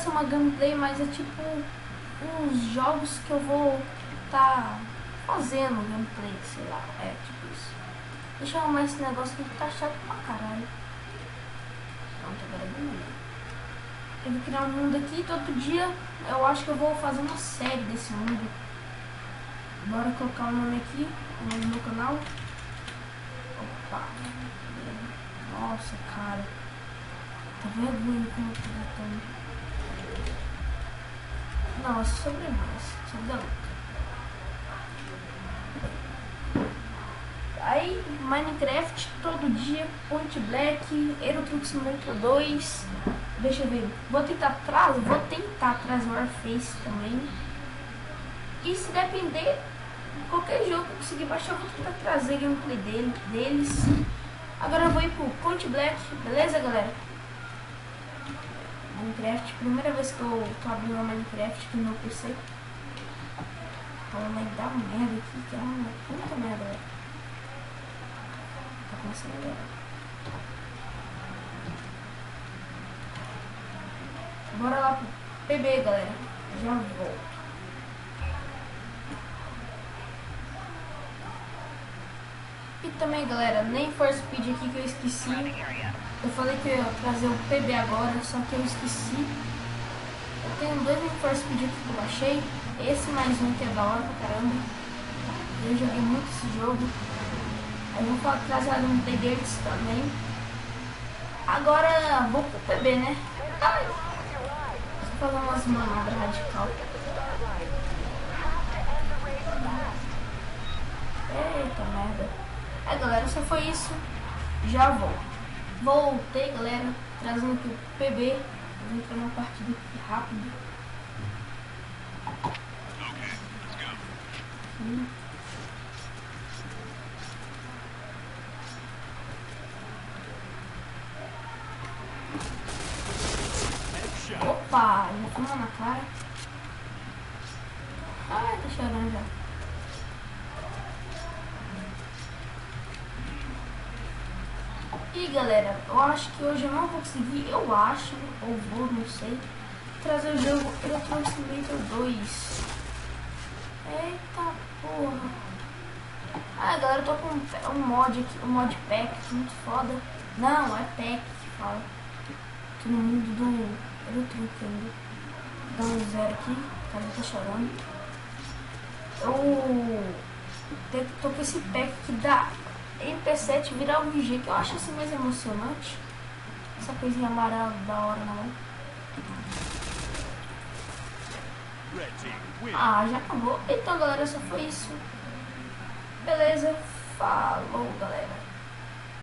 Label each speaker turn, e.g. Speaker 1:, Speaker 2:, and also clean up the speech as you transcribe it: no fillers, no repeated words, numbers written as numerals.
Speaker 1: ser uma gameplay, mas é tipo uns jogos que eu vou tá fazendo gameplay, sei lá, é tipo isso. Deixa eu arrumar esse negócio aqui que tá chato pra caralho. Pronto, agora é bonito. Eu vou criar um mundo aqui, todo dia eu acho que eu vou fazer uma série desse mundo. Bora colocar o nome aqui, o nome do meu canal. Opa. Nossa, cara. Tá vergonha como eu tô tratando. Nossa, sobre mais. Sobre da luta. Aí, Minecraft, todo dia, Point Black, Euro Truck Simulator 2. Deixa eu ver. Vou tentar trazer o Warface também. E se depender, qualquer jogo que eu conseguir baixar, eu vou tentar trazer gameplay deles. Agora eu vou ir pro Point Black, beleza, galera? Minecraft, primeira vez que eu tô abrindo o Minecraft aqui no meu PC. Então vai dar merda aqui, que é uma puta merda, velho. Tá começando agora. Bora lá pro PB, galera. Já volto. E também, galera, nem for Speed aqui que eu esqueci. Eu falei que eu ia trazer o PB agora, só que eu esqueci. Eu tenho 2 Need for Speed aqui que eu baixei. Esse mais um que é da hora pra caramba. Eu joguei muito esse jogo. Aí eu vou trazer a gameplay deles também. Agora vou pro PB, né? Ai, vou fazer umas manobras radical. Eita merda. É, galera, só foi isso. Já vou. Voltei, galera, trazendo aqui o PB. Vou entrar numa partida aqui rápido. Opa, já fuma na cara. Ai, tá chorando já. E galera, eu acho que hoje eu não vou conseguir, eu acho, ou vou, não sei, trazer o jogo Euro Truck Simulator 2. Eita porra. Ah, galera, eu tô com um mod aqui, um mod pack muito foda. Não, é pack que fala. Tô no mundo do Euro Truck ainda. Dá um zero aqui, o cara tá chorando. Eu tô com esse pack que dá MP7 virar um VG, que eu acho assim mais emocionante. Essa coisinha amarela da hora na mão. Ah, já acabou. Então, galera, só foi isso. Beleza? Falou, galera.